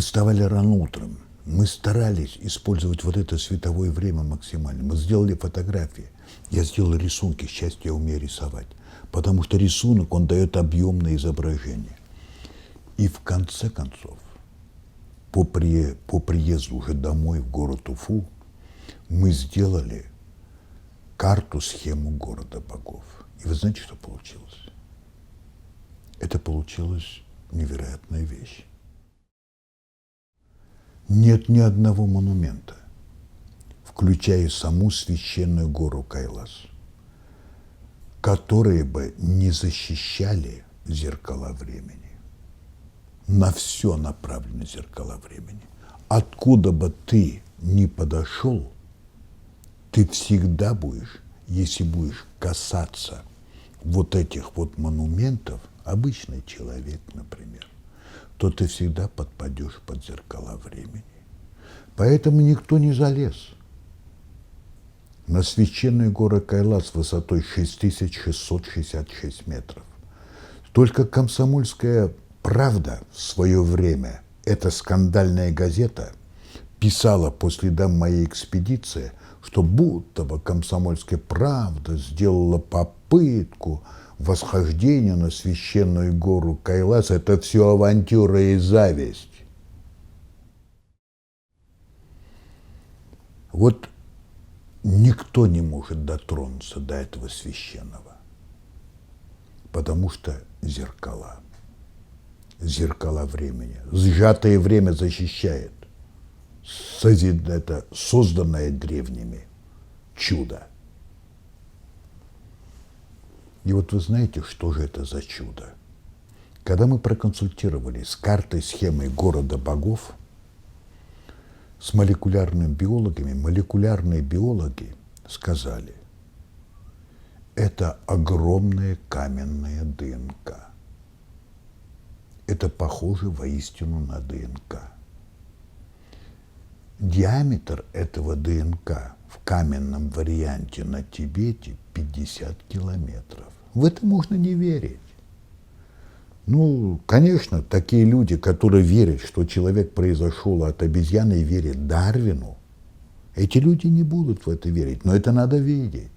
Мы вставали рано утром, мы старались использовать вот это световое время максимально. Мы сделали фотографии, я сделал рисунки, к счастью, я умею рисовать, потому что рисунок, он дает объемное изображение. И в конце концов, по приезду уже домой в город Уфу, мы сделали карту-схему города богов. И вы знаете, что получилось? Это получилась невероятная вещь. Нет ни одного монумента, включая саму священную гору Кайлас, которые бы не защищали зеркала времени. На все направлены зеркала времени. Откуда бы ты ни подошел, ты всегда будешь, если будешь касаться вот этих вот монументов, обычный человек, например, то ты всегда подпадешь под зеркала времени. Поэтому никто не залез на священную гору Кайлас высотой 6666 метров. Только «Комсомольская правда» в свое время, эта скандальная газета, писала по следам моей экспедиции, что будто бы «Комсомольская правда» сделала попытку восхождения на священную гору Кайлас. Это все авантюра и зависть. Вот никто не может дотронуться до этого священного, потому что зеркала времени. Сжатое время защищает. Это созданное древними чудо. И вот вы знаете, что же это за чудо? Когда мы проконсультировались с картой-схемой города богов, с молекулярными биологами, молекулярные биологи сказали, это огромная каменная ДНК. Это похоже воистину на ДНК. Диаметр этого ДНК в каменном варианте на Тибете 50 километров. В это можно не верить. Ну, конечно, такие люди, которые верят, что человек произошел от обезьяны и верят Дарвину, эти люди не будут в это верить, но это надо видеть.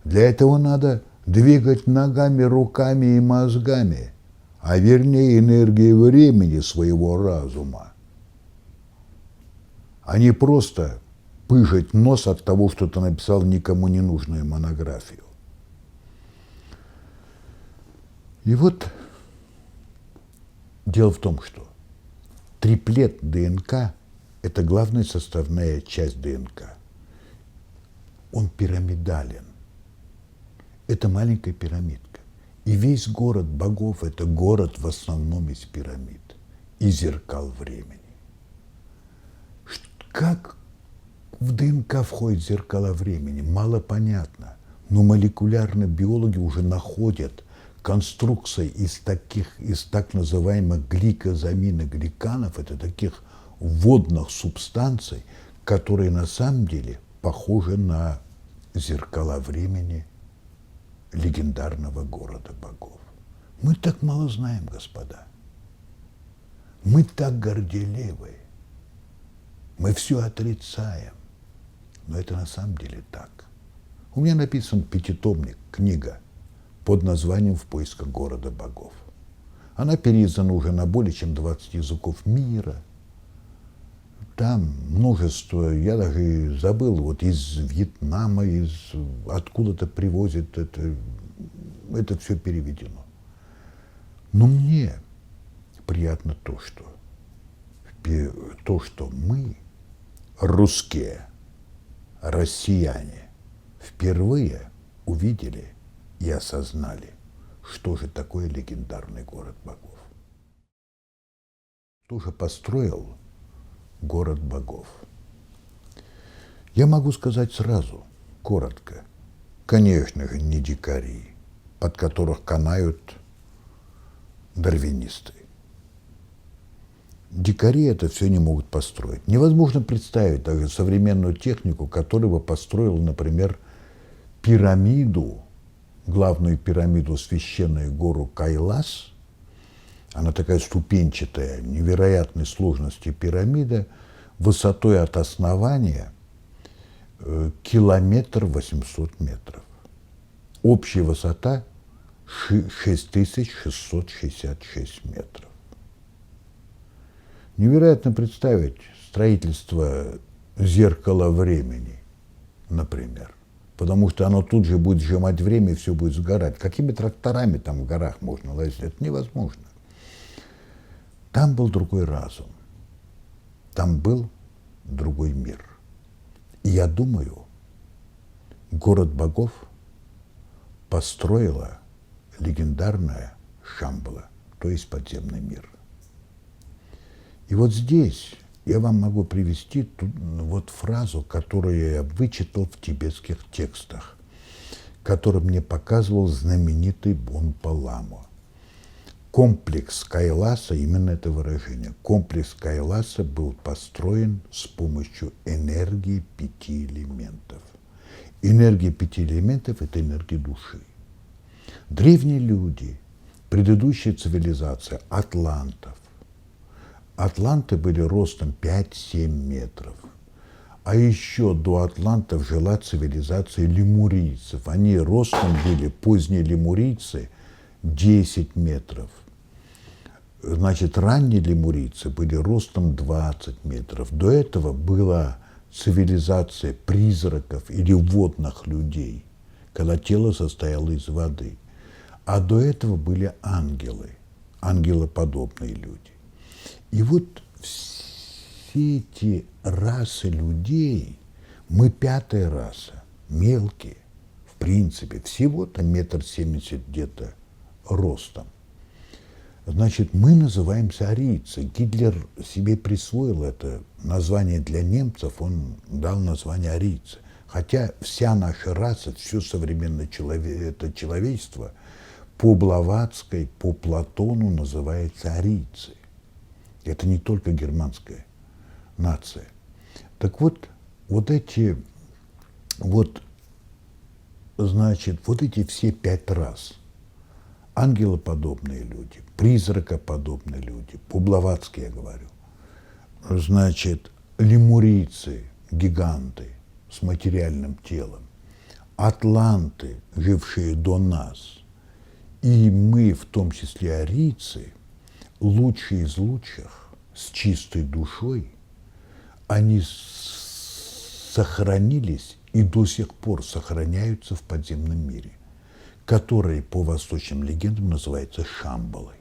Для этого надо двигать ногами, руками и мозгами, а вернее энергией времени своего разума, а не просто пыжить нос от того, что ты написал никому не нужную монографию. И вот дело в том, что триплет ДНК – это главная составная часть ДНК. Он пирамидален. Это маленькая пирамидка. И весь город богов – это город в основном из пирамид и зеркал времени. Как в ДНК входит зеркало времени, мало понятно. Но молекулярные биологи уже находят конструкции из так называемых гликозаминогликанов, это таких водных субстанций, которые на самом деле похожи на зеркала времени легендарного города богов. Мы так мало знаем, господа. Мы так горделивы. Мы все отрицаем. Но это на самом деле так. У меня написан 5-томник, книга под названием «В поисках города богов». Она переиздана уже на более чем 20 языков мира. Там множество, я даже и забыл, вот из Вьетнама, откуда-то привозят это все переведено. Но мне приятно то, что мы, русские, россияне, впервые увидели и осознали, что же такое легендарный город богов. Кто же построил город богов? Я могу сказать сразу, коротко. Конечно же, не дикари, под которых канают дарвинисты. Дикари это все не могут построить. Невозможно представить даже современную технику, которая бы построила, например, пирамиду, главную пирамиду, священную гору Кайлас, она такая ступенчатая, невероятной сложности пирамида, высотой от основания 1 800 метров. Общая высота 6666 метров. Невероятно представить строительство зеркала времени, например, потому что оно тут же будет сжимать время и все будет сгорать. Какими тракторами там в горах можно лазить? Это невозможно. Там был другой разум, там был другой мир. И я думаю, город богов построила легендарная Шамбала, то есть подземный мир. И вот здесь я вам могу привести вот фразу, которую я вычитал в тибетских текстах, который мне показывал знаменитый Бонпа Ламо. Комплекс Кайласа, именно это выражение, комплекс Кайласа был построен с помощью энергии 5 элементов. Энергия 5 элементов – это энергия души. Древние люди, предыдущая цивилизация, атланты были ростом 5-7 метров. А еще до атлантов жила цивилизация лемурийцев. Они ростом были, поздние лемурийцы, 10 метров. Значит, ранние лемурийцы были ростом 20 метров. До этого была цивилизация призраков или водных людей, когда тело состояло из воды. А до этого были ангелы, ангелоподобные люди. И вот все эти расы людей, мы 5-я раса, мелкие, в принципе, всего-то 1,70 м где-то ростом. Значит, мы называемся арийцы. Гитлер себе присвоил это название для немцев, он дал название арийцы. Хотя вся наша раса, все современное человечество по Блаватской, по Платону называется арийцы. Это не только германская нация. Так вот, вот эти все 5 рас, ангелоподобные люди, призракоподобные люди, по-блаватски я говорю, значит, лемурийцы, гиганты с материальным телом, атланты, жившие до нас, и мы, в том числе арийцы, лучшие из лучших, с чистой душой, они сохранились и до сих пор сохраняются в подземном мире, который по восточным легендам называется Шамбалой.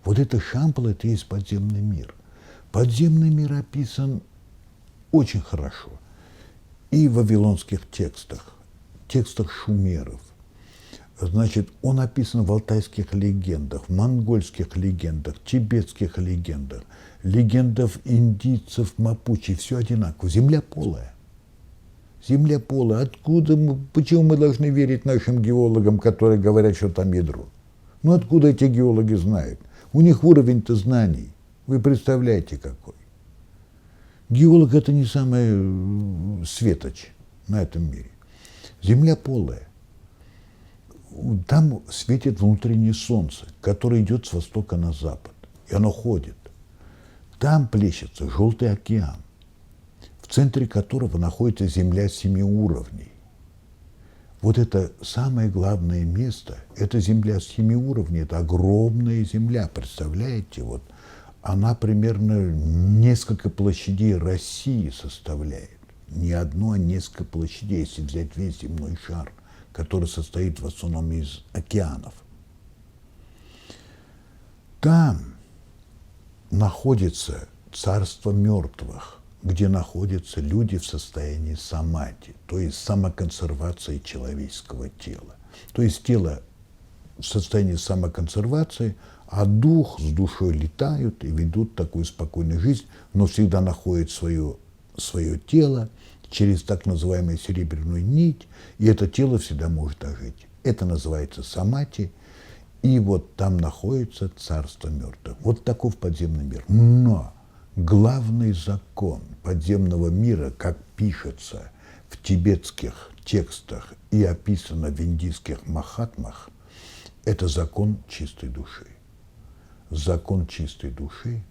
Вот эта Шамбала – это и есть подземный мир. Подземный мир описан очень хорошо и в вавилонских текстах, текстах шумеров. Значит, он описан в алтайских легендах, в монгольских легендах, тибетских легендах, легендах индийцев, мапучи, все одинаково. Земля полая. Земля полая. Почему мы должны верить нашим геологам, которые говорят, что там ядро? Ну откуда эти геологи знают? У них уровень-то знаний. Вы представляете, какой. Геолог – это не самый светоч на этом мире. Земля полая. Там светит внутреннее солнце, которое идет с востока на запад, и оно ходит. Там плещется желтый океан, в центре которого находится земля 7 уровней. Вот это самое главное место, это земля 7 уровней, это огромная земля, представляете? Вот она примерно несколько площадей России составляет. Не одну, а несколько площадей, если взять весь земной шар, который состоит в основном из океанов. Там находится царство мертвых, где находятся люди в состоянии самадхи, то есть самоконсервации человеческого тела. То есть тело в состоянии самоконсервации, а дух с душой летают и ведут такую спокойную жизнь, но всегда находят свое тело через так называемую серебряную нить, и это тело всегда может ожить. Это называется самадхи, и вот там находится царство мертвых. Вот таков подземный мир. Но главный закон подземного мира, как пишется в тибетских текстах и описано в индийских махатмах, это закон чистой души. закон чистой души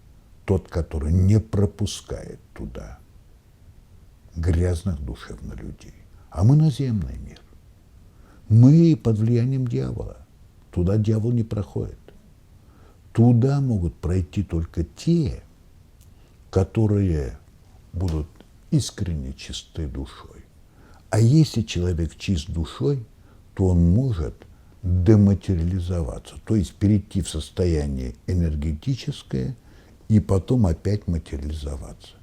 тот, который не пропускает туда грязных душевно людей. А мы наземный мир. Мы под влиянием дьявола. Туда дьявол не проходит. Туда могут пройти только те, которые будут искренне чистой душой. А если человек чист душой, то он может дематериализоваться, то есть перейти в состояние энергетическое и потом опять материализоваться.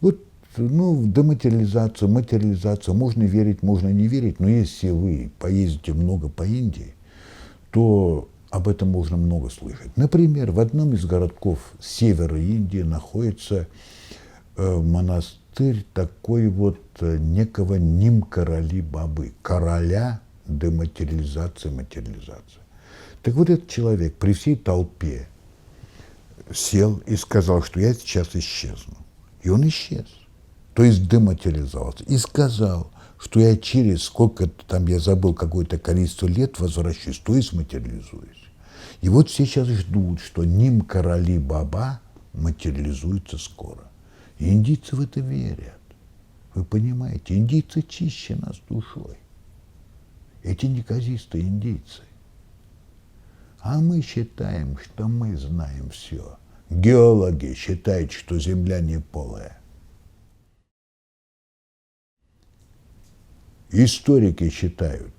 Вот, в дематериализацию, материализацию можно верить, можно не верить, но если вы поездите много по Индии, то об этом можно много слышать. Например, в одном из городков севера Индии находится монастырь такой вот некого Нимкарали Бабы, короля дематериализации, материализации. Так вот этот человек при всей толпе сел и сказал, что я сейчас исчезну. И он исчез. То есть дематериализовался. И сказал, что я через сколько-то там, я забыл, какое-то количество лет возвращусь, то есть материализуюсь. И вот все сейчас ждут, что Нимкарали Баба материализуется скоро. И индийцы в это верят. Вы понимаете, индийцы чище нас душой. Эти неказистые индийцы. А мы считаем, что мы знаем все. Геологи считают, что Земля не полая. Историки считают,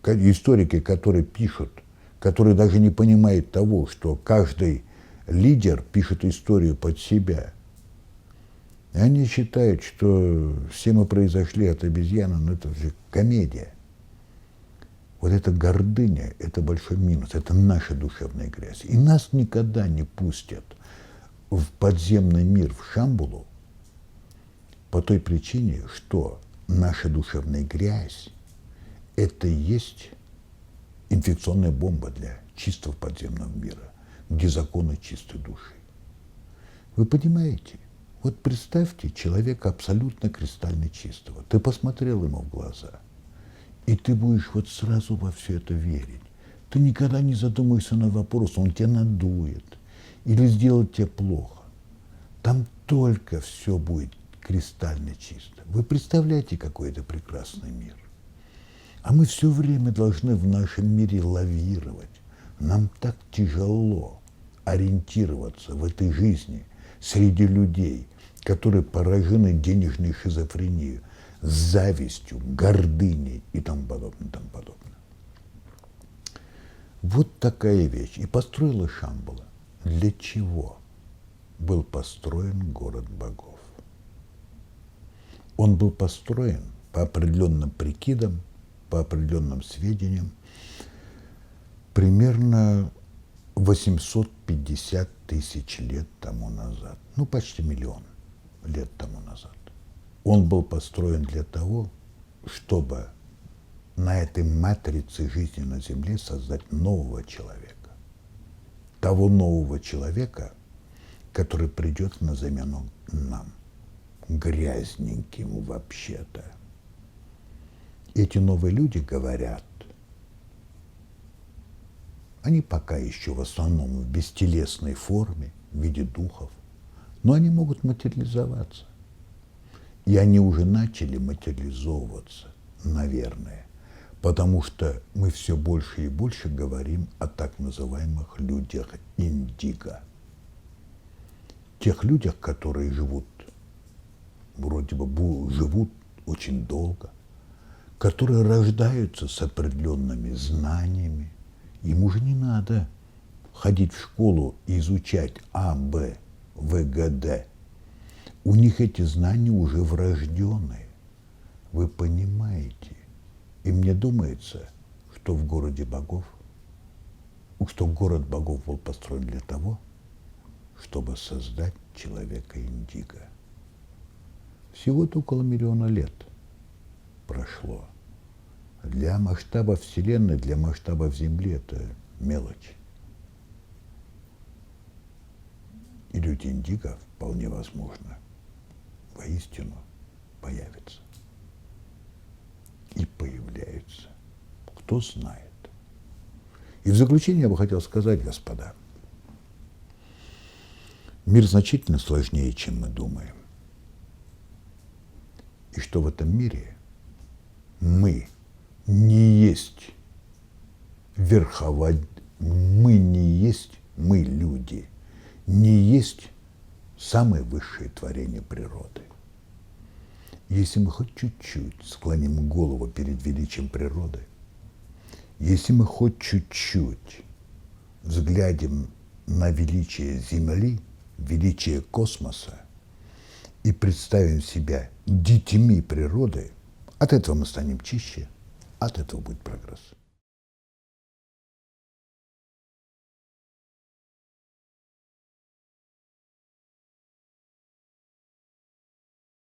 историки, которые пишут, которые даже не понимают того, что каждый лидер пишет историю под себя. И они считают, что все мы произошли от обезьяны, но это же комедия. Вот эта гордыня – это большой минус, это наша душевная грязь. И нас никогда не пустят в подземный мир, в Шамбалу, по той причине, что наша душевная грязь – это и есть инфекционная бомба для чистого подземного мира, где законы чистой души. Вы понимаете? Вот представьте человека абсолютно кристально чистого. Ты посмотрел ему в глаза, и ты будешь вот сразу во все это верить. Ты никогда не задумаешься над вопросом, он тебя надует или сделает тебе плохо. Там только все будет кристально чисто. Вы представляете, какой это прекрасный мир? А мы все время должны в нашем мире лавировать. Нам так тяжело ориентироваться в этой жизни среди людей, которые поражены денежной шизофренией, завистью, гордыней и тому подобное, тому подобное. Вот такая вещь. И построила Шамбала. Для чего был построен город богов? Он был построен по определенным прикидам, по определенным сведениям, примерно 850 тысяч лет тому назад. Ну, почти миллион лет тому назад. Он был построен для того, чтобы на этой матрице жизни на Земле создать нового человека. Того нового человека, который придет на замену нам, грязненьким вообще-то. Эти новые люди говорят, они пока еще в основном в бестелесной форме, в виде духов, но они могут материализоваться. И они уже начали материализовываться, наверное, потому что мы все больше и больше говорим о так называемых людях индиго. Тех людях, которые живут, вроде бы живут очень долго, которые рождаются с определенными знаниями. Им уже не надо ходить в школу и изучать А, Б, В, Г, Д. У них эти знания уже врожденные. Вы понимаете? И мне думается, что в городе богов, что город богов был построен для того, чтобы создать человека индиго. Всего-то около миллиона лет прошло. Для масштаба Вселенной, для масштабов Земли это мелочь. И люди индиго вполне возможно воистину появятся. И появляются. Кто знает. И в заключение я бы хотел сказать, господа, Мир значительно сложнее, чем мы думаем. И что в этом мире мы не есть мы не есть, мы люди, не есть самое высшее творение природы. Если мы хоть чуть-чуть склоним голову перед величием природы, если мы хоть чуть-чуть взглянем на величие Земли, величие космоса и представим себя детьми природы, от этого мы станем чище, от этого будет прогресс.